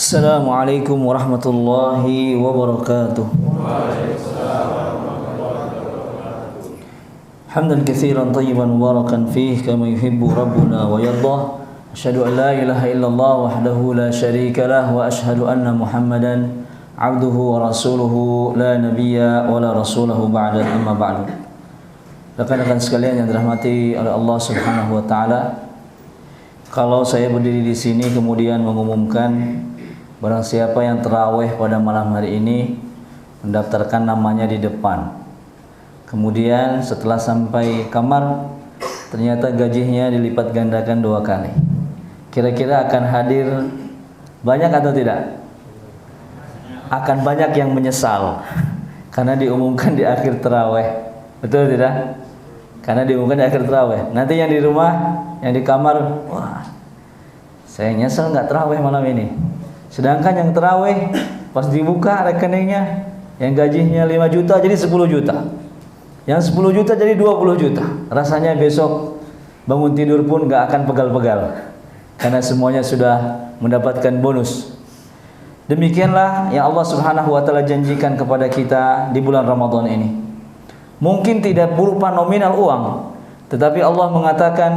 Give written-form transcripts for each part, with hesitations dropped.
Assalamualaikum warahmatullahi wabarakatuh. Hamdan katsiran tayyiban mubarakan fihi kama yuhibbu rabbuna wa yardah. Asyhadu an la ilaha illallah wahdahu la syarika lah wa asyhadu anna Muhammadan abduhu wa rasuluhu la nabiyya wa la rasulahu ba'da, amma ba'du. Rekan-rekan sekalian yang dirahmati oleh Allah Subhanahu wa taala, kalau saya berdiri di sini kemudian mengumumkan barang siapa yang tarawih pada malam hari ini mendaftarkan namanya di depan. Kemudian setelah sampai kamar ternyata gajinya dilipat gandakan 2 kali. Kira-kira akan hadir banyak atau tidak? Akan banyak yang menyesal karena diumumkan di akhir tarawih. Betul tidak? Karena diumumkan di akhir tarawih. Nanti yang di rumah, yang di kamar, wah, saya nyesel nggak tarawih malam ini. Sedangkan yang tarawih pas dibuka rekeningnya, yang gajinya 5 juta jadi 10 juta. Yang 10 juta jadi 20 juta. Rasanya besok bangun tidur pun nggak akan pegal-pegal, karena semuanya sudah mendapatkan bonus. Demikianlah yang Allah Subhanahu wa taala janjikan kepada kita di bulan Ramadan ini. Mungkin tidak berupa nominal uang, tetapi Allah mengatakan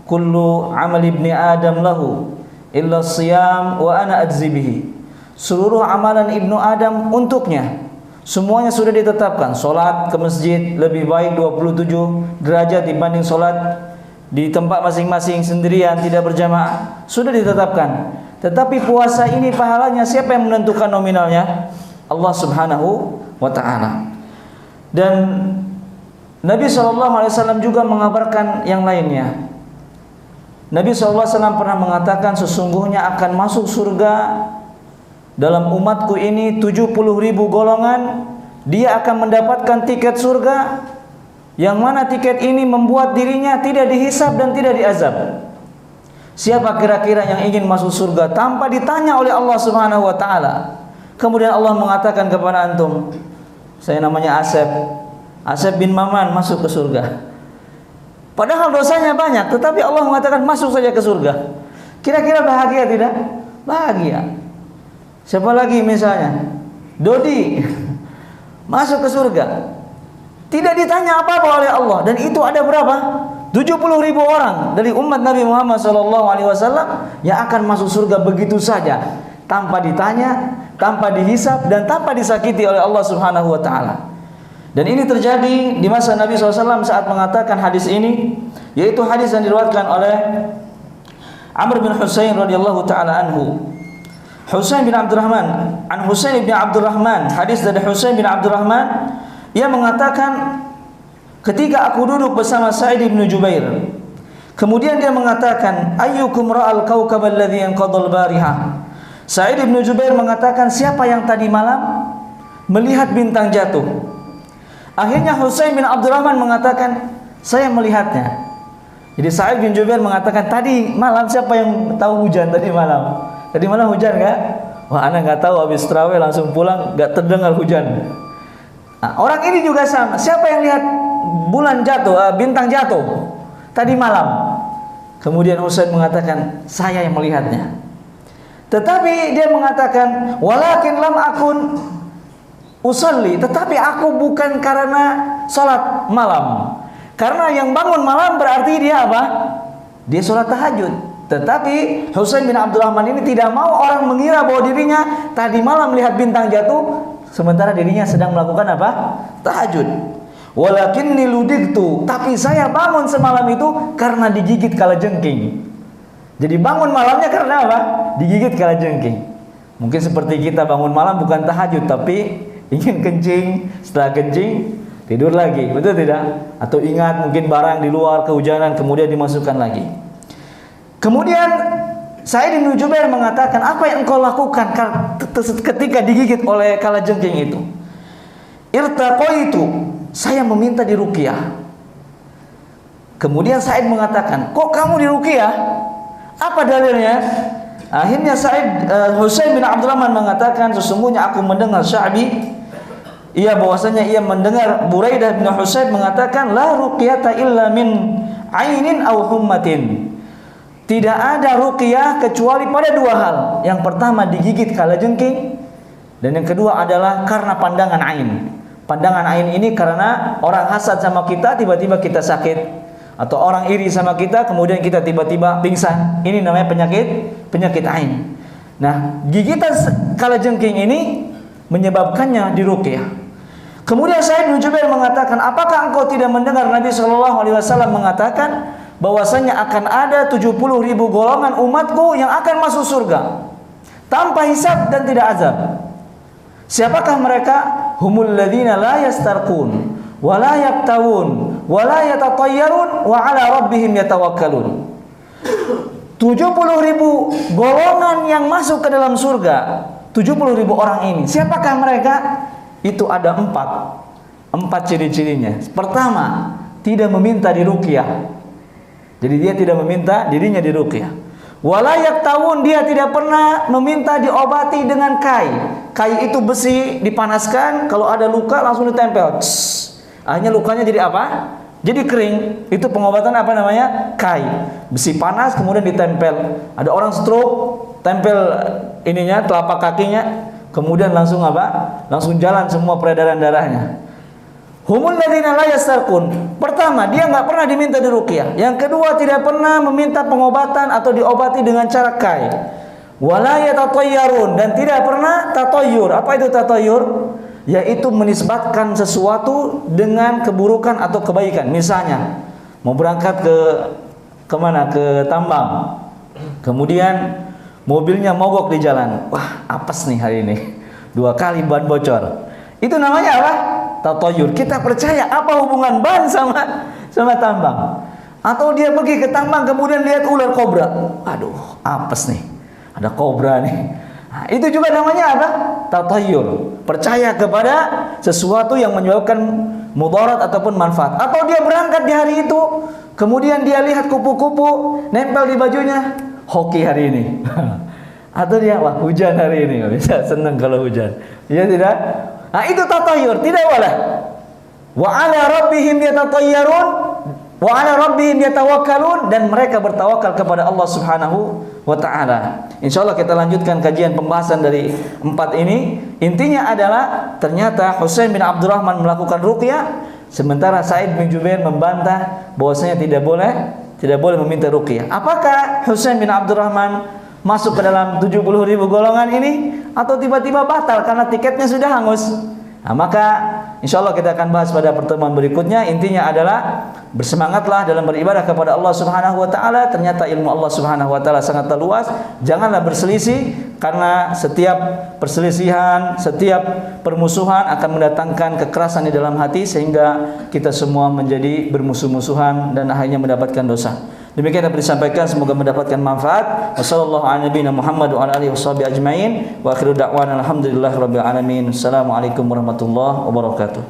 kullu amali ibni adam lahu illa siyam wa ana ajzi bihi. Seluruh amalan ibnu Adam untuknya, semuanya sudah ditetapkan. Salat ke masjid lebih baik 27 derajat dibanding salat di tempat masing-masing sendirian tidak berjamaah, sudah ditetapkan. Tetapi puasa ini pahalanya siapa yang menentukan nominalnya? Allah Subhanahu wa taala. Dan Nabi SAW juga mengabarkan yang lainnya. Nabi SAW pernah mengatakan sesungguhnya akan masuk surga dalam umatku ini 70.000 golongan. Dia akan mendapatkan tiket surga, yang mana tiket ini membuat dirinya tidak dihisab dan tidak diazab. Siapa kira-kira yang ingin masuk surga tanpa ditanya oleh Allah Subhanahu wa taala? Kemudian Allah mengatakan kepada antum, saya namanya Asep bin Maman masuk ke surga. Padahal dosanya banyak, tetapi Allah mengatakan masuk saja ke surga. Kira-kira bahagia tidak? Bahagia. Siapa lagi misalnya? Dodi masuk ke surga, tidak ditanya apa-apa oleh Allah. Dan itu ada berapa? 70.000 orang dari umat Nabi Muhammad SAW yang akan masuk surga begitu saja, tanpa ditanya, tanpa dihisab, dan tanpa disakiti oleh Allah Subhanahu wa taala. Dan ini terjadi di masa Nabi SAW saat mengatakan hadis ini, yaitu hadis yang diriwayatkan oleh Amr bin Husain radhiyallahu taala anhu. Husain bin Abdurrahman, an Husain bin Abdurrahman, hadis dari Husain bin Abdurrahman, ia mengatakan ketika aku duduk bersama Sa'id bin Jubair, kemudian dia mengatakan ayyukum ra'al kawkab alladhi yanqadha al-barihah. Sa'id bin Jubair mengatakan siapa yang tadi malam melihat bintang jatuh? Akhirnya Husain bin Abdurrahman mengatakan saya melihatnya. Jadi Sa'id bin Jubair mengatakan tadi malam siapa yang tahu hujan tadi malam? Tadi malam hujan enggak? Wah, ana enggak tahu, habis tarawih langsung pulang enggak terdengar hujan. Nah, orang ini juga sama. Siapa yang lihat bulan jatuh, bintang jatuh tadi malam? Kemudian Husain mengatakan saya yang melihatnya. Tetapi dia mengatakan walakin lam akun usalli, tetapi aku bukan karena salat malam. Karena yang bangun malam berarti dia apa? Dia salat tahajud. Tetapi Husain bin Abdurrahman ini tidak mau orang mengira bahwa dirinya tadi malam melihat bintang jatuh, sementara dirinya sedang melakukan apa? Tahajud. Walakinni ludigtu, tapi saya bangun semalam itu karena digigit kalajengking. Jadi bangun malamnya karena apa? Digigit kalajengking. Mungkin seperti kita bangun malam bukan tahajud, tapi ingin kencing, setelah kencing tidur lagi, betul tidak? Atau ingat mungkin barang di luar kehujanan kemudian dimasukkan lagi. Kemudian Sa'id bin Jubair mengatakan apa yang engkau lakukan ketika digigit oleh kalajengking itu? Irtaqaitu, saya meminta diruqyah. Kemudian Sa'id mengatakan, kok kamu diruqyah? Apa dalilnya? Akhirnya Husain bin Abdurrahman mengatakan sesungguhnya aku mendengar Sya'bi bahwasanya ia mendengar Buraidah bin Husain mengatakan la ruqyata illa min ainin aw hummatin. Tidak ada ruqyah kecuali pada dua hal. Yang pertama digigit kalajengking, dan yang kedua adalah karena pandangan ain. Pandangan ain ini karena orang hasad sama kita, tiba-tiba kita sakit, atau orang iri sama kita, kemudian kita tiba-tiba pingsan. Ini namanya penyakit ain. Nah, gigitan kalajengking ini menyebabkannya diruqyah. Kemudian Sa'id bin Jubair mengatakan, apakah engkau tidak mendengar Nabi SAW mengatakan bahwasanya akan ada 70.000 golongan umatku yang akan masuk surga tanpa hisab dan tidak azab. Siapakah mereka? Humul ladzina la yastarqun wa la yaktawun wa la yatatayyarun wa ala rabbihim yatawakkalun. 70.000 golongan yang masuk ke dalam surga. 70.000 orang ini. Siapakah mereka? Itu ada empat ciri-cirinya. Pertama, tidak meminta diruqyah. Jadi dia tidak meminta dirinya diruqyah. Wala yaktawun, dia tidak pernah meminta diobati dengan kai. Kai itu besi dipanaskan, kalau ada luka langsung ditempel. Akhirnya lukanya jadi apa? Jadi kering. Itu pengobatan apa namanya? Kai. Besi panas kemudian ditempel. Ada orang stroke, tempel ininya telapak kakinya, kemudian langsung apa? Langsung jalan semua peredaran darahnya. Humul ladzina la yastarqun. Pertama, dia enggak pernah diminta diruqyah. Yang kedua, tidak pernah meminta pengobatan atau diobati dengan cara kai. Wala yatatayyarun, dan tidak pernah tatayyur. Apa itu tatayyur? Yaitu menisbatkan sesuatu dengan keburukan atau kebaikan. Misalnya, mau berangkat ke mana? Ke tambang. Kemudian mobilnya mogok di jalan. Wah, apes nih hari ini. 2 kali ban bocor. Itu namanya apa? Tatayyur. Kita percaya apa hubungan ban sama tambang? Atau dia pergi ke tambang kemudian lihat ular kobra. Aduh, apes nih. Ada kobra nih. Nah, itu juga namanya apa? Tatayyur. Percaya kepada sesuatu yang menyebabkan mudarat ataupun manfaat. Atau dia berangkat di hari itu, kemudian dia lihat kupu-kupu nempel di bajunya. Hoki hari ini. Atau dia, wah hujan hari ini. Bisa senang kalau hujan. Iya tidak? Nah, itu tatayyur, tidak boleh. Wa 'ala rabbihim yatatayyarun wa 'ala rabbihim yatawakkalun, dan mereka bertawakal kepada Allah Subhanahu wa taala. Insyaallah kita lanjutkan kajian pembahasan dari 4 ini. Intinya adalah ternyata Husain bin Abdurrahman melakukan ruqyah, sementara Sa'id bin Jubair membantah bahwasanya tidak boleh meminta ruqyah. Apakah Husain bin Abdurrahman masuk ke dalam 70.000 golongan ini, atau tiba-tiba batal karena tiketnya sudah hangus? Nah, maka insyaallah kita akan bahas pada pertemuan berikutnya. Intinya adalah bersemangatlah dalam beribadah kepada Allah Subhanahu wa taala. Ternyata ilmu Allah Subhanahu wa taala sangat luas. Janganlah berselisih, karena setiap perselisihan, setiap permusuhan akan mendatangkan kekerasan di dalam hati sehingga kita semua menjadi bermusuh-musuhan dan akhirnya mendapatkan dosa. Demikian dapat disampaikan, semoga mendapatkan manfaat. Wassallallahu ala nabiyina Muhammad wa ala alihi washabihi ajmain. Wa akhiru da'wana alhamdulillahirabbil alamin. Assalamualaikum warahmatullahi wabarakatuh.